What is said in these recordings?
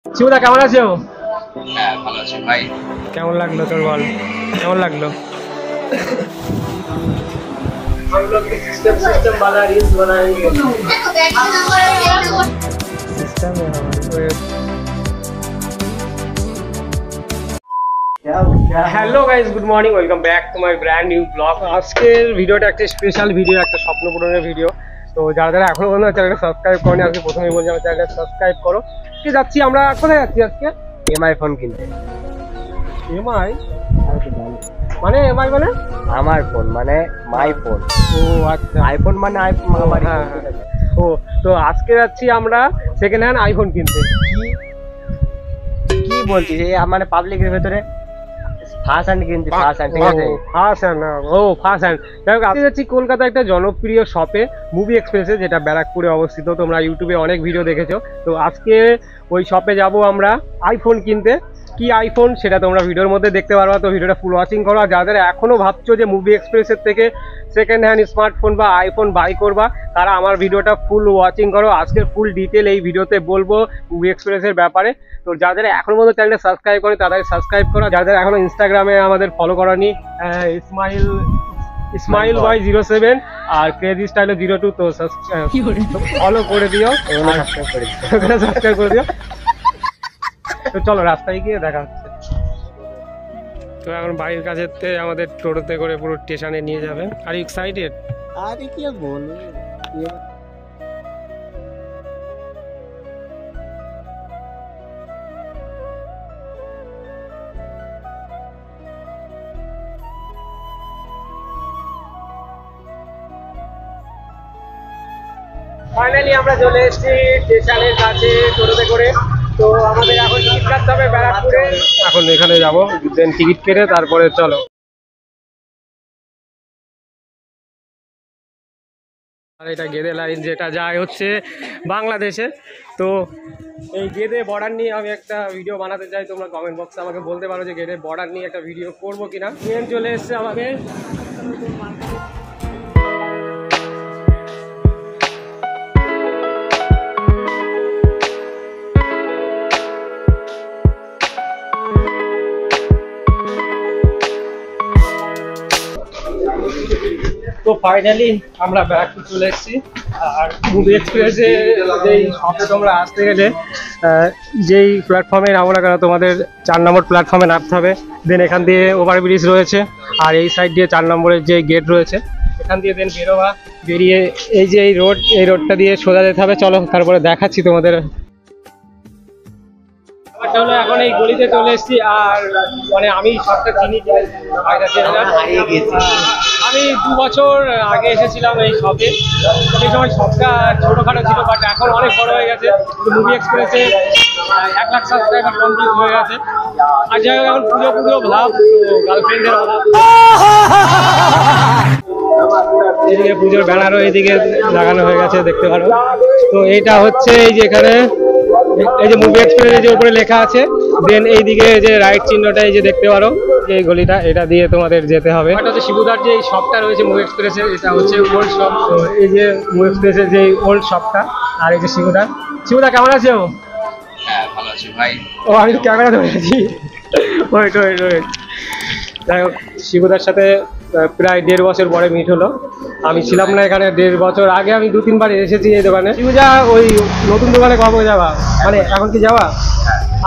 শিবুদা কেমন আছো? হ্যাঁ ভালো আছি ভাই। কেমন লাগলো তোর বল, কেমন লাগলো? Hello guys, good morning, welcome back to my brand new blog. আজকের ভিডিওটা একটা স্পেশাল ভিডিও, একটা স্বপ্ন পূরণের ভিডিও। তো যারা যারা এখনো পর্যন্ত চ্যানেলটা সাবস্ক্রাইব করেনি, আজকে প্রথমেই বলছি আমার চ্যানেলটা সাবস্ক্রাইব করো। কি যাচ্ছি আমরা, কোথায় যাচ্ছি আজকে? এমআই ফোন কিনতে। এমআই মানে এমআই মানে আমার ফোন মানে মাই ফোন। ও আচ্ছা, আইফোন মানে আমার। হ্যাঁ হ্যাঁ। ও তো আজকে যাচ্ছি আমরা সেকেন্ড হ্যান্ড আইফোন কিনতে। কি বলছিস? এই মানে পাবলিকের ভেতরে ফার্স্ট হ্যান্ড কিনতে, ফার্স্ট হ্যান্ড, ঠিক আছে? ফার্স্ট হ্যান্ড, ও ফার্স্ট হ্যান্ড। যাই হোক, আজকে যাচ্ছি কলকাতা একটা জনপ্রিয় শপে, মুভি এক্সপ্রেসে, যেটা ব্যারাকপুরে অবস্থিত। তোমরা ইউটিউবে অনেক ভিডিও দেখেছো। তো আজকে ওই শপে যাব আমরা আইফোন কিনতে। কি আইফোন সেটা তোমরা ভিডিওর মধ্যে দেখতে পারবা। তো ভিডিওটা ফুল ওয়াচিং করো। আর যাদের এখনো ভাবছো যে মুভি এক্সপ্রেসের থেকে সেকেন্ড হ্যান্ড স্মার্টফোন বা আইফোন বাই করবা, তারা আমার ভিডিওটা ফুল ওয়াচিং করো। আজকের ফুল ডিটেল এই ভিডিওতে বলবো মুভি এক্সপ্রেসের ব্যাপারে। তো যাদের এখনো পর্যন্ত চ্যানেলটা সাবস্ক্রাইব করে তাদের সাবস্ক্রাইব করো। যাদের এখনো ইনস্টাগ্রামে আমাদের ফলো করানি, ইসমাইল বয় 07 আর ক্রেজি স্টাইলে 02, তো ফলো করে দিও, সাবস্ক্রাইব করে দিও। তো চলো রাস্তায় গিয়ে দেখা হচ্ছে। তো এখন বাড়ির কাছে আমাদের টোটোতে করে পুরো স্টেশনে নিয়ে যাবে। আর এক্সাইটেড? আরে কি বলবো, ফাইনালি আমরা চলে এসেছি স্টেশনের কাছে টোটোতে করে। তো আমাদের এখন টিকিট কাটতে হবে ব্যারাকপুরে। এখন এখানে যাবো, দেন টিকিট কেটে তারপরে চলো। আর এটা গেদে লাইন, যেটা যায় হচ্ছে বাংলাদেশে। তো এই গেদে বর্ডার নিয়ে আমি একটা ভিডিও বানাতে চাই। তোমরা কমেন্ট বক্সে আমাকে বলতে পারো যে গেদে বর্ডার নিয়ে একটা ভিডিও করবো কিনা। ট্রেন চলে এসছে আমাদের। তো ফাইনালি আমরা ব্যারাকপুর চলে এসেছি। আর মুভি এক্সপ্রেসে যেই শপে তোমরা আসতে গেলে যেই প্ল্যাটফর্মে নামো না কেন, তোমাদের 4 নম্বর প্ল্যাটফর্মে নামতে হবে। দেন এখান দিয়ে ওভারব্রিজ রয়েছে, আর এই সাইড দিয়ে 4 নম্বরের যে গেট রয়েছে এখান দিয়ে দেন বেরোবা। বেরিয়ে এই যে এই রোডটা দিয়ে সোজা যেতে হবে। চলো তারপরে দেখাচ্ছি তোমাদের। ব্যাপারটা হলো এখন এই গলিতে চলে এসেছি। আর মানে আমি সবটা চিনি, হারিয়ে গেছি। আমি 2 বছর আগে এসেছিলাম এই শপে। সেই সময় শপটা ছোটোখাটো ছিল, বাট এখন অনেক বড় হয়ে গেছে। মুভি এক্সপ্রেসে 1 লাখ সাবস্ক্রাইবার কমপ্লিট হয়ে গেছে। আর যাই হোক, এখন পুজো ভাব, গার্লফ্রেন্ডের অভাব। এদিকে পুজোর ব্যানারও এদিকে লাগানো হয়ে গেছে, দেখতে পারো। তো এইটা হচ্ছে এই যে এখানে এই যে মুভি এক্সপ্রেস যে উপরে লেখা আছে, দেন এইদিকে যে রাইট চিহ্নটা এই যে দেখতে পারো, এই গলিটা, এটা দিয়ে তোমাদের যেতে হবে। এটা হচ্ছে শিবুদার যে শপটা রয়েছে মুভি এক্সপ্রেসের, এটা হচ্ছে ওল্ড শপ। তো এই যে মুভি এক্সপ্রেসের যে ওল্ড শপটা, আর এই যে শিবুদা কেমন আছো? হ্যাঁ ভালো আছি ভাই। ও আমি তো ক্যামেরা ধরে আছি। ওয়েট। যাই হোক, শিবুদার সাথে প্রায় 1.5 বছর পরে মিট হলো। আমি ছিলাম না এখানে 1.5 বছর আগে, আমি 2-3 বার এসেছি এই দোকানে। শিবুদা ওই নতুন দোকানে কবে যাবা, মানে এখন কি যাওয়া?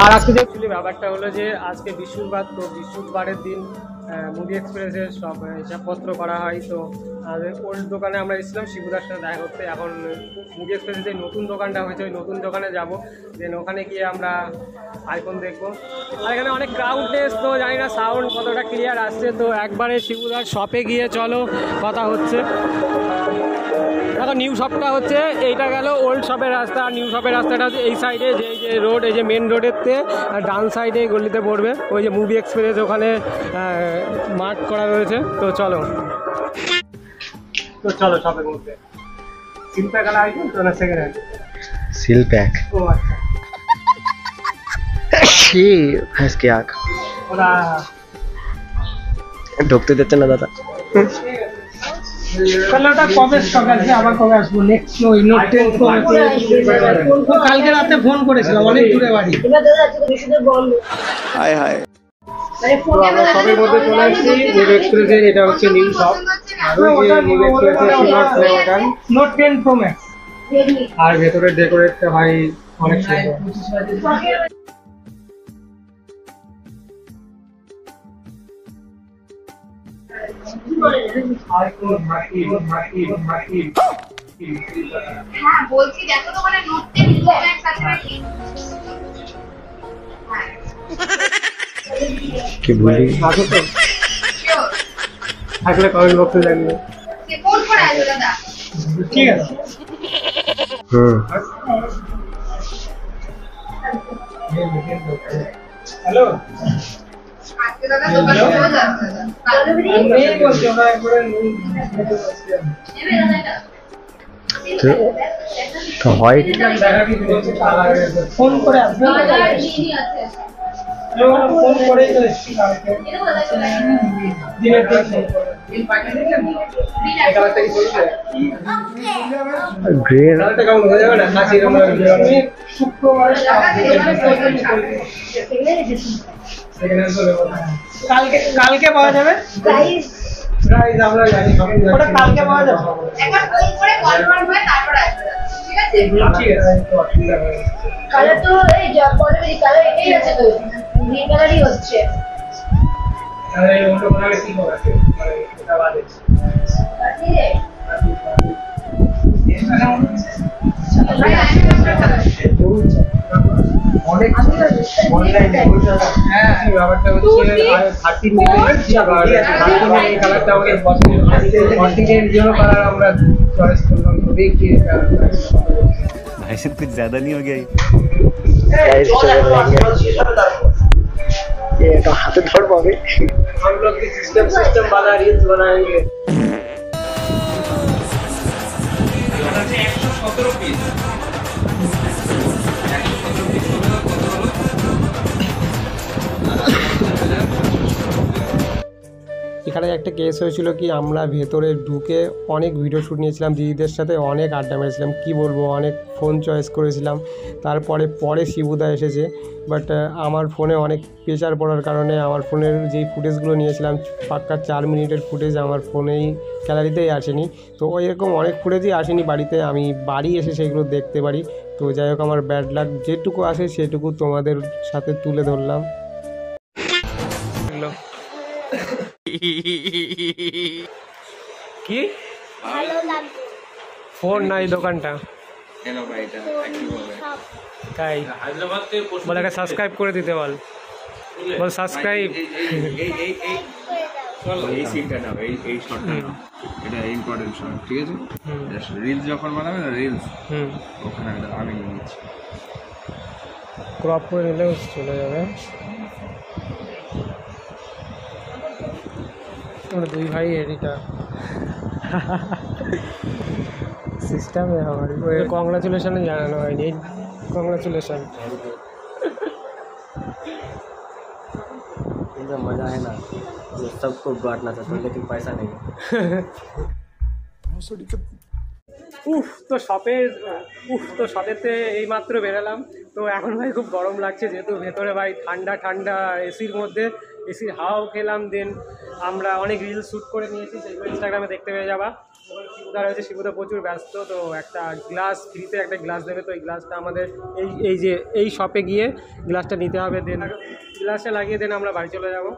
আর আজকে যে অ্যাকচুয়ালি ব্যাপারটা হলো যে আজকে বৃহস্পতিবার, তো বৃহস্পতিবারের দিন মুভি এক্সপ্রেসের সব হিসাবপত্র করা হয়। তো ওল্ড দোকানে আমরা এসেছিলাম শিবুদার সাথে দেখা করতে। এখন মুভি এক্সপ্রেসের যে নতুন দোকানটা হয়েছে ওই নতুন দোকানে যাব। দেন ওখানে গিয়ে আমরা আইফোন দেখবো। আর এখানে অনেক ক্রাউডনেস, তো জানি না সাউন্ড কতটা ক্লিয়ার আসছে। তো একবারে শিবুদার শপে গিয়ে চলো কথা হচ্ছে। দেখো নিউ শপটা হচ্ছে, এইটা গেল ওল্ড শপের রাস্তা। আর নিউ শপের রাস্তাটা হচ্ছে এই সাইডে, যে এই যে রোড, এই যে মেন রোডেরতে ডান সাইডে গলিতে পড়বে। ওই যে মুভি এক্সপ্রেস ওখানে মার্ক করা রয়েছে। তো চলো শপের মধ্যে। সিল প্যাক আলা আইফোন তো না সেকেন্ড হ্যান্ড? Seal pack. ও আচ্ছা। भैंस की आँख ওরা ঢুকতে দিচ্ছে না দাদা। তাহলে ওটা কবে স্টক আসবে, আবার কবে আসবো? নেক্সট ওই নোট 10 প্রো কালকে রাতে ফোন করেছিলাম, অনেক দূরে বাড়ি। হায় হায় তো আমরা শপের মধ্যে চলে আসছি, নিউ এক্সপ্রেসের। এটা হচ্ছে নিউ শপ, আর ওই যে নিউ এক্সপ্রেসের নোট 10 প্রো ম্যাক্স। আর ভেতরের ডেকোরেটটা ভাই অনেক সুন্দর। হ্যাঁ বলছি, দেখো তো মানে নোট 10 প্রো ম্যাক্স আছে নাকি? হ্যাঁ কি বলি আসো তো, শিওর থাকলে কমেন্ট বক্সে জানিও। সে কোন করে আসবে দাদা? ঠিক আছে। হ্যালো, আজকে দাদা দোকান চলে যাচ্ছে দাদা। কালকে নেই বলছি, ওরা একবারে নেই। নেবে দাদা এটা? তো হোয়াইট ফোন করে আসবে, দাদা দিদি আছে। ফোন করেই তো এসছি কালকে এটা দাদা চলে দিনের দিন ফোন করে। এই কালারটা কি চলছে? গ্রে কালারটা কেমন হয়ে যাবে না? কাশির আমরা শুক্রবার কালকে পাওয়া যাবে। প্রাইস আমরা জানি, ওটা কালকে পাওয়া যাবে। একবার ফোন করে কনফার্ম হয়ে তারপর আসবে দাদা। ঠিক আছে? ঠিক আছে, অসুবিধা হবে না। কালার তো এই পলিমেরি কালার এটাই আছে তো, গ্রিন কালারই হচ্ছে। তাহলে অন্য কোনো কি করা আছে, মানে এটা বাদে ঠিক আছে ভাই আমি অনেক অনলাইনে হ্যাঁ, ব্যাপারটা হচ্ছে 13 এই কালারটা আমাদের পছন্দ। 14 এর জন্য কালার আমরা চয়েস করলাম। তো দেখি এটা भाई साहब कुछ ज्यादा नहीं हो गया ये तो हाथ धर पावे हम लोग की सिस्टम वाला रील्स बनाएंगे। 117 পিস। 117 পিস হলো কত হলো? এখানে একটা কেস হয়েছিল কি, আমরা ভেতরে ঢুকে অনেক ভিডিও শ্যুট নিয়েছিলাম, দিদিদের সাথে অনেক আড্ডা মেরেছিলাম, কি বলবো, অনেক ফোন চয়েস করেছিলাম। পরে শিবুদা এসেছে, বাট আমার ফোনে অনেক প্রেশার পড়ার কারণে আমার ফোনের যেই ফুটেজগুলো নিয়েছিলাম পাক্কা 4 মিনিটের ফুটেজ আমার ফোনেই গ্যালারিতেই আসেনি। তো এরকম অনেক ফুটেজই আসেনি বাড়িতে, আমি বাড়ি এসে সেগুলো দেখতে পারি। তো যাই হোক, আমার ব্যাড লাক, যেটুকু আসে সেটুকু তোমাদের সাথে তুলে ধরলাম। কি ফোন নাই দোকানটা, কেন ভাই এটা অ্যাক্টিভ হবে? তাই বলে সাবস্ক্রাইব করে দিতে বল সাবস্ক্রাইব। এই সিনটা নাও, এই শটটা নাও, এটা ইম্পর্টেন্ট শট, ঠিক আছে? রিলস যখন বানাবে না, রিলস ওখানে আমি নিয়ে নিচ্ছি। ক্রপ করে নিলেও চলে যাবে। আমরা দুই ভাই এডিটার সিস্টেমে আমার কংগ্রাচুলেশন জানানো হয়নি। कॉन्ग्रेचुलेशन। जो मज़ा है ना वो सबको बांटना चाहता हूँ लेकिन पैसा नहीं। তো শপেতে এইমাত্র বেরোলাম। তো এখন ভাই খুব গরম লাগছে, যেহেতু ভেতরে ভাই ঠান্ডা ঠান্ডা এসির মধ্যে, এসির হাওয়াও খেলাম। দেন আমরা অনেক রিলস শ্যুট করে নিয়েছি, সেগুলো ইনস্টাগ্রামে দেখতে পেয়ে যাবা। শিবুদা রয়েছে, শিবুদা প্রচুর ব্যস্ত, তো একটা গ্লাস ফ্রিতে একটা গ্লাস দেবে। তো এই গ্লাসটা আমাদের এই শপে গিয়ে গ্লাসটা নিতে হবে। দেন গ্লাসটা লাগিয়ে দেন আমরা বাড়ি চলে যাব।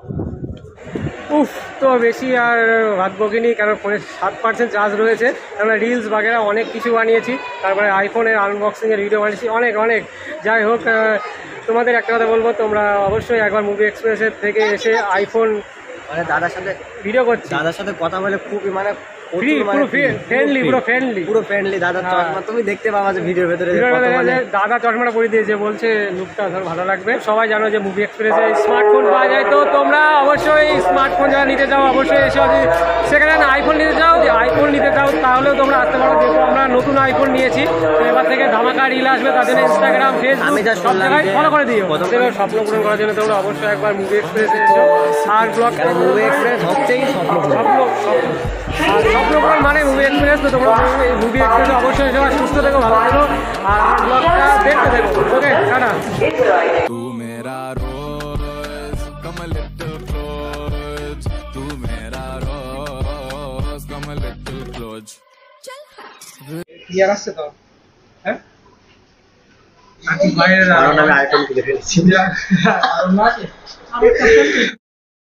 তো বেশি আর ভাত বকিনি, কারণ ফোনে 7% চার্জ রয়েছে। আমরা রিলস বাগেরা অনেক কিছু বানিয়েছি, তারপরে আইফোনের আনবক্সিংয়ের ভিডিও বানিয়েছি অনেক। যাই হোক, তোমাদের একটা কথা বলবো, তোমরা অবশ্যই একবার মুভি এক্সপ্রেসের থেকে এসে আইফোন মানে দাদার সাথে ভিডিও করছি, দাদার সাথে কথা বলে খুবই মানে পুরো ফ্রেন্ডলি। দাদার চশমা তুমি দেখতে পাবা যে ভিডিওর ভেতরে দাদা চশমাটা পরে দিয়েছে, বলছে লুকটা ধর ভালো লাগবে। সবাই জানো যে মুভি এক্সপ্রেসে স্মার্টফোন পাওয়া যায়, তো তোমরা অবশ্যই স্মার্টফোন যারা নিতে চাও অবশ্যই এসে, সেখানে আইফোন নিতে চাও, তাহলেও তোমরা আসতে পারো। যেহেতু আমরা নতুন আইফোন নিয়েছি, তো এবার থেকে ধামাকা রিল আসবে, তার জন্য ইনস্টাগ্রাম, ফেসবুক সব জায়গায় ফলো করে দিও। স্বপ্ন পূরণ করার জন্য তোমরা অবশ্যই একবার মুভি এক্সপ্রেসে এসো। আর ব্লগ মুভি এক্সপ্রেস হচ্ছেই স্বপ্ন আর স্বপ্নপুরণ মানে মুভি এক্সপিরিয়েন্স, তো তোমরা এই মুভি এক্সপিরিয়েন্স অবশ্যই সবাই সুস্থ থেকো, ভালো থেকো, আর আমার ব্লগটা দেখতে থেকো। ওকে, টাটা। तू मेरा रोज come a little close, तू मेरा रोज come a little close। Clear আসছে তো? হ্যাঁ, বাইরে আমি আইফোন কিনে ফেলেছি।